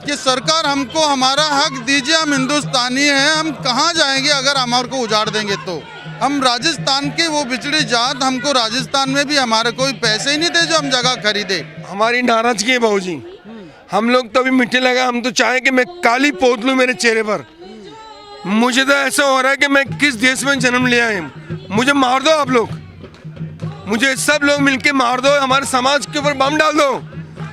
कि सरकार हमको हमारा हक दीजिए, हम हिंदुस्तानी हैं, हम कहाँ जाएंगे अगर हमारे को उजाड़ देंगे तो। हम राजस्थान के वो बिछड़ी जात, हमको राजस्थान में भी हमारे कोई पैसे ही नहीं दे जो हम जगह खरीदे। हमारी नाराजगी है बाबूजी, हम लोग तो अभी मिट्टी लगा, हम तो चाहे कि मैं काली पोत लूं मेरे चेहरे पर। मुझे तो ऐसा हो रहा है कि मैं किस देश में जन्म लिया है। मुझे मार दो आप लोग, मुझे सब लोग मिलके मार दो, हमारे समाज के ऊपर बम डाल दो,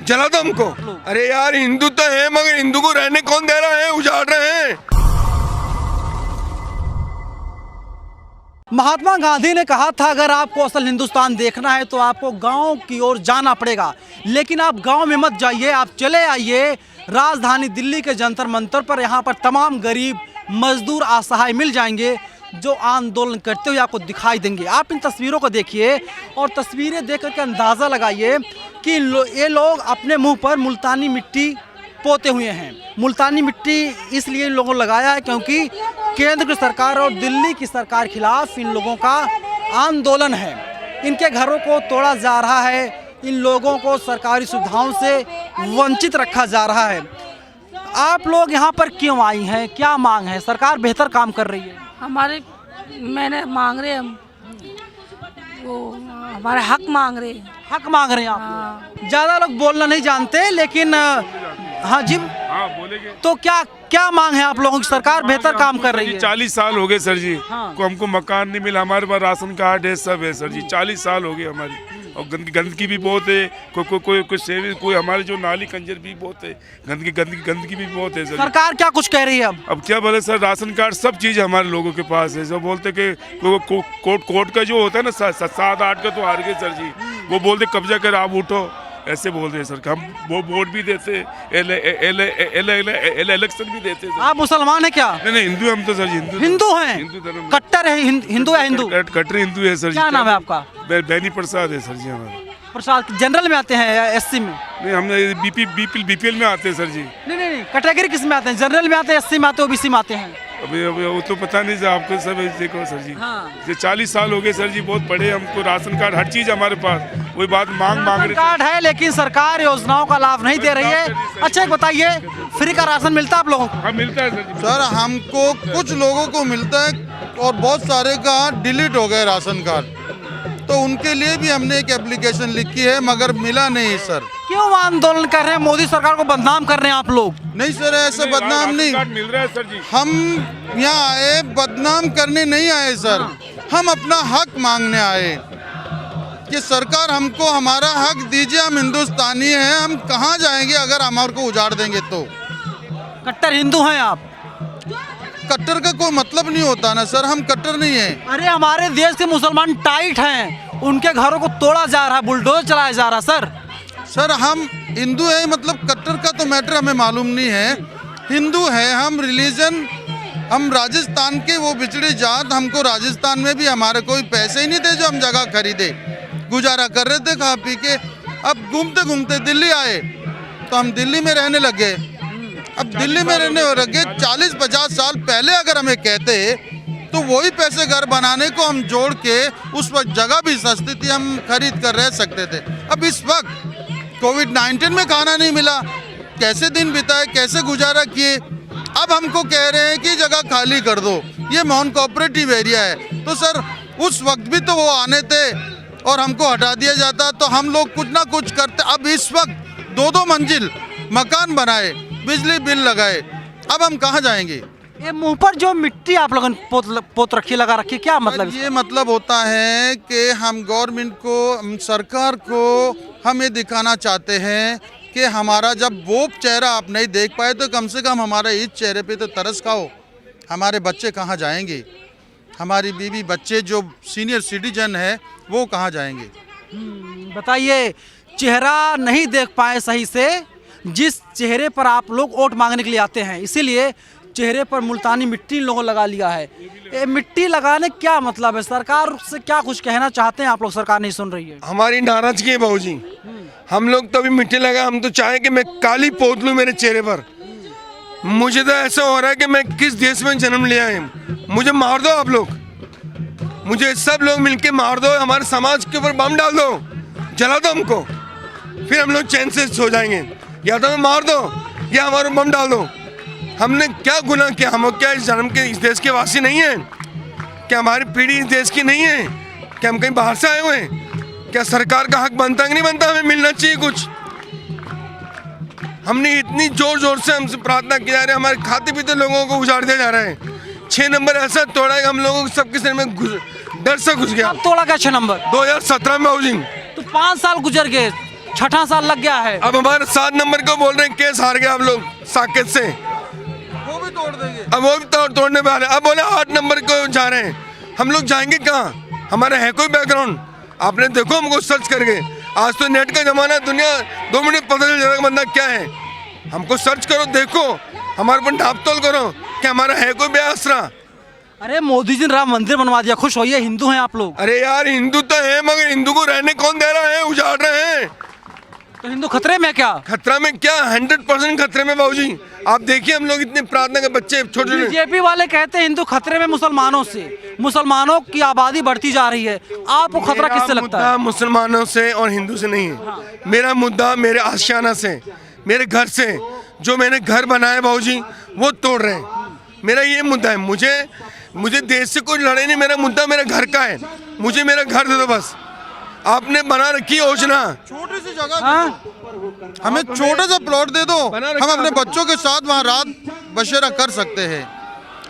जला दो हमको। अरे यार हिंदू तो है मगर हिंदू को रहने कौन दे रहा है, उजाड़ रहे हैं। महात्मा गांधी ने कहा था अगर आपको असल हिंदुस्तान देखना है तो आपको गांव की ओर जाना पड़ेगा, लेकिन आप गांव में मत जाइए, आप चले आइए राजधानी दिल्ली के जंतर मंतर पर। यहाँ पर तमाम गरीब मजदूर असहाय मिल जाएंगे जो आंदोलन करते हुए आपको दिखाई देंगे। आप इन तस्वीरों को देखिए और तस्वीरें देख करके अंदाज़ा लगाइए कि ये लोग अपने मुंह पर मुल्तानी मिट्टी पोते हुए हैं। मुल्तानी मिट्टी इसलिए इन लोगों को लगाया है क्योंकि केंद्र की सरकार और दिल्ली की सरकार के खिलाफ इन लोगों का आंदोलन है। इनके घरों को तोड़ा जा रहा है, इन लोगों को सरकारी सुविधाओं से वंचित रखा जा रहा है। आप लोग यहाँ पर क्यों आई हैं, क्या मांग है? सरकार बेहतर काम कर रही है, मैंने मांग रहे हम वो हमारे हक मांग रहे हैं। हक मांग रहे हैं आप लोग। ज़्यादा लोग बोलना नहीं जानते लेकिन हाँ जी, हाँ बोलेंगे। तो क्या क्या मांग है आप लोगों की? सरकार बेहतर काम कर रही है। 40 साल हो गए सर जी, हाँ। को हमको मकान नहीं मिला, हमारे पास राशन कार्ड है, सब है सर जी। 40 साल हो गए हमारी, और गंदगी भी बहुत है। कोई सेविंग, कोई हमारे जो नाली कंजर भी बहुत है, गंदगी भी बहुत है सर। सरकार क्या कुछ कह रही है अब क्या बोले सर, राशन कार्ड सब चीज़ हमारे लोगों के पास है। सब बोलते कि कोर्ट का जो होता है ना 7-8 का तो हार गए सर जी, वो बोलते कब्जा कर आप उठो, ऐसे बोल रहे हैं सर। हम वो वोट भी देते, इलेक्शन भी देते सर। आप मुसलमान हैं क्या? नहीं हिंदू, हम तो सर जी हिंदू हैं। हिंदू धर्म, कट्टर है हिंदू है हिंदू? कट्टर हिंदू है सर जी। क्या नाम है आपका? बैनी प्रसाद है सर जी हमारा। प्रसाद जनरल में आते हैं या एससी में? नहीं हमने बीपीएल में आते हैं सर जी। नहीं कैटेगरी किस में आते हैं? जनरल में आते हैं, एससी में आते हैं, ओबीसी में आते हैं? अभी वो तो पता नहीं सर, आपको सब देखो सर जी। हाँ। ये 40 साल हो गए सर जी, बहुत पढ़े, हमको राशन कार्ड हर चीज़ हमारे पास। वही बात मांग रहे कार्ड है लेकिन सरकार योजनाओं का लाभ नहीं दे रही है। अच्छा एक बताइए, फ्री का राशन मिलता है आप लोगों को? हाँ मिलता है सर जी। सर हमको कुछ लोगों को मिलता है और बहुत सारे का डिलीट हो गए राशन कार्ड, तो उनके लिए भी हमने एक एप्लीकेशन लिखी है मगर मिला नहीं सर। क्यों आंदोलन कर रहे हैं? मोदी सरकार को बदनाम कर रहे हैं आप लोग? नहीं सर, ऐसा बदनाम नहीं, मिल रहा है सर जी। हम यहाँ आए बदनाम करने नहीं आए सर, हम अपना हक मांगने आए कि सरकार हमको हमारा हक दीजिए, हम हिंदुस्तानी हैं, हम कहाँ जाएंगे अगर हमारे को उजाड़ देंगे तो। कट्टर हिंदू हैं आप? कट्टर का कोई मतलब नहीं होता ना सर, हम कट्टर नहीं हैं। अरे हमारे देश के मुसलमान टाइट हैं, उनके घरों को तोड़ा जा रहा है, बुलडोजर चलाया जा रहा है। सर हम हिंदू हैं, मतलब कट्टर का तो मैटर हमें मालूम नहीं है। हिंदू हैं हम, रिलीजन हम राजस्थान के वो बिछड़ी जात, हमको राजस्थान में भी हमारे कोई पैसे ही नहीं थे जो हम जगह खरीदे, गुजारा कर रहे थे खा पी के। अब घूमते घूमते दिल्ली आए तो हम दिल्ली में रहने लग गए। अब दिल्ली में रहने लगे 40-50 साल पहले अगर हमें कहते तो वही पैसे घर बनाने को हम जोड़ के, उस वक्त जगह भी सस्ती थी, हम खरीद कर रह सकते थे। अब इस वक्त कोविड-19 में खाना नहीं मिला, कैसे दिन बिताए, कैसे गुजारा किए। अब हमको कह रहे हैं कि जगह खाली कर दो, ये नॉन कोऑपरेटिव एरिया है। तो सर उस वक्त भी तो वो आने थे और हमको हटा दिया जाता, तो हम लोग कुछ ना कुछ करते। अब इस वक्त 2-2 मंजिल मकान बनाए, बिजली बिल लगाए, अब हम कहाँ जाएंगे? ये मुंह पर जो मिट्टी आप लोगों ने पोत रखी, लगा रखी, क्या मतलब? ये मतलब होता है कि हम गवर्नमेंट को, हम सरकार को हम ये दिखाना चाहते हैं कि हमारा जब वो चेहरा आप नहीं देख पाए तो कम से कम हमारे इस चेहरे पे तो तरस खाओ। हमारे बच्चे कहाँ जाएंगे, हमारी बीवी बच्चे जो सीनियर सिटीजन है वो कहाँ जाएंगे? बताइए, चेहरा नहीं देख पाए सही से, जिस चेहरे पर आप लोग वोट मांगने के लिए आते हैं, इसीलिए चेहरे पर मुल्तानी मिट्टी इन लोगों लगा लिया है। ये मिट्टी लगाने क्या मतलब है? सरकार से क्या कुछ कहना चाहते हैं आप लोग? सरकार नहीं सुन रही है। हमारी नाराजगी है बाबूजी, हम लोग तो अभी मिट्टी लगा, हम तो चाहे कि मैं काली पोत लूं मेरे चेहरे पर। मुझे तो ऐसा हो रहा है कि मैं किस देश में जन्म लिया है। मुझे मार दो आप लोग, मुझे सब लोग मिलके मार दो, हमारे समाज के ऊपर बम डाल दो, जला दो हमको, फिर हम लोग चैन से सो जाएंगे। या तो मार दो या हमारे बम डाल दो। हमने क्या गुनाह किया? हम क्या इस जन्म के इस देश के वासी नहीं हैं? क्या हमारी पीढ़ी इस देश की नहीं है? क्या हम कहीं बाहर से आए हुए हैं? क्या सरकार का हक बनता कि नहीं बनता? हमें मिलना चाहिए कुछ। हमने इतनी जोर जोर से हमसे प्रार्थना की जा रही है, हमारे खाते पीते लोगों को उजाड़ दिया जा रहा है। 6 नंबर ऐसा तोड़ा है हम लोगों को सबके सिर में डर से घुस गया। अब तोड़ा क्या 6 नंबर? 2017 में बाबूजी। तो 5 साल गुजर गए, 6ठा साल लग गया है। अब हमारे 7 नंबर को बोल रहे हैं केस हार गए आप लोग साकेत से, वो भी तोड़ देंगे। अब वो भी तोड़ने पे आ रहे हैं। अब बोले 8 नंबर को जा रहे हैं। हम लोग जाएंगे कहाँ? हमारा है कोई बैकग्राउंड? आपने देखो हमको सर्च करके। आज तो नेट का जमाना है, दुनिया 2 मिनट पता चल जाएगा बंदा क्या है। हमको सर्च करो, देखो, हमारे पर ढाप तोल करो कि हमारा है कोई बेआसरा। अरे मोदी जी ने राम मंदिर बनवा दिया, खुश होइए, हिंदू हैं आप लोग। अरे यार हिंदू तो है, मगर हिंदू को रहने कौन दे रहा है? उजाड़ रहे हैं। तो हिंदू खतरे में क्या? खतरा में क्या? 100% खतरे में बाबूजी। आप देखिए हम लोग इतने प्रार्थना के बच्चे छोटे छोटे। बीजेपी वाले कहते हैं हिंदू खतरे में मुसलमानों से, मुसलमानों की आबादी बढ़ती जा रही है। आपको खतरा किससे लगता है? मुद्दा मुसलमानों से और हिंदू से नहीं है। मेरा मुद्दा मेरे आशियाना से, मेरे घर से, जो मैंने घर बनाया बाबूजी वो तोड़ रहे हैं। मेरा ये मुद्दा है। मुझे देश से कोई लड़ाई नहीं, मेरा मुद्दा मेरे घर का है। मुझे मेरा घर दे दो बस। आपने बना रखी योजना, छोटी सी जगह हमें छोटा सा प्लॉट दे दो, हम अपने बच्चों के साथ वहाँ रात बसेरा कर सकते हैं।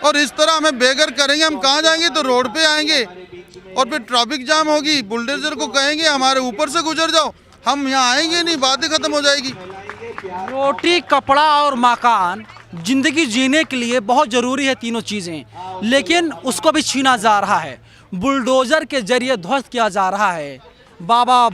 और इस तरह हमें बेघर करेंगे, हम कहाँ जाएंगे? तो रोड पे आएंगे और फिर ट्रैफिक जाम होगी। बुलडोजर को कहेंगे हमारे ऊपर से गुजर जाओ, हम यहाँ आएंगे नहीं, बातें खत्म हो जाएगी। रोटी, कपड़ा और मकान, जिंदगी जीने के लिए बहुत ज़रूरी है तीनों चीज़ें, लेकिन उसको भी छीना जा रहा है। बुलडोज़र के जरिए ध्वस्त किया जा रहा है। बाबा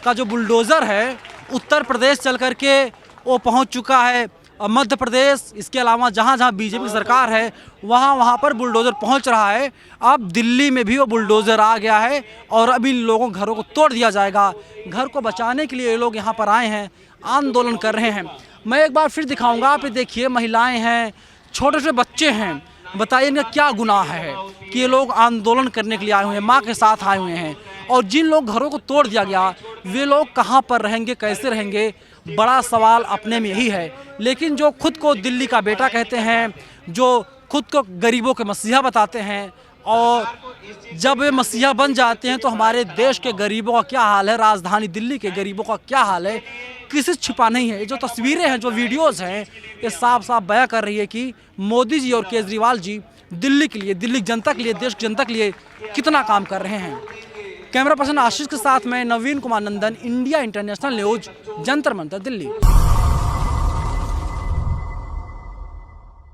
का जो बुलडोज़र है उत्तर प्रदेश चल कर के वो पहुंच चुका है, मध्य प्रदेश, इसके अलावा जहां जहां बीजेपी की सरकार है वहां पर बुलडोज़र पहुंच रहा है। अब दिल्ली में भी वो बुलडोज़र आ गया है और अभी लोगों घरों को तोड़ दिया जाएगा। घर को बचाने के लिए ये लोग यहाँ पर आए हैं, आंदोलन कर रहे हैं। मैं एक बार फिर दिखाऊंगा, आप ये देखिए, महिलाएं हैं, छोटे छोटे बच्चे हैं। बताइए इनका क्या गुनाह है कि ये लोग आंदोलन करने के लिए आए हुए हैं, माँ के साथ आए हुए हैं। और जिन लोग घरों को तोड़ दिया गया वे लोग कहाँ पर रहेंगे, कैसे रहेंगे? बड़ा सवाल अपने में यही है। लेकिन जो खुद को दिल्ली का बेटा कहते हैं, जो खुद को गरीबों के मसीहा बताते हैं, और जब वे मसीहा बन जाते हैं तो हमारे देश के गरीबों का क्या हाल है, राजधानी दिल्ली के गरीबों का क्या हाल है, किसी छिपा नहीं है। जो तस्वीरें हैं, जो वीडियोज़ हैं, ये साफ साफ बयां कर रही है कि मोदी जी और केजरीवाल जी दिल्ली के लिए, दिल्ली की जनता के लिए, देश की जनता के लिए कितना काम कर रहे हैं। कैमरा पर्सन आशीष के साथ मैं Naveen Kumar Nandan, India International News, Jantar Mantar, Delhi.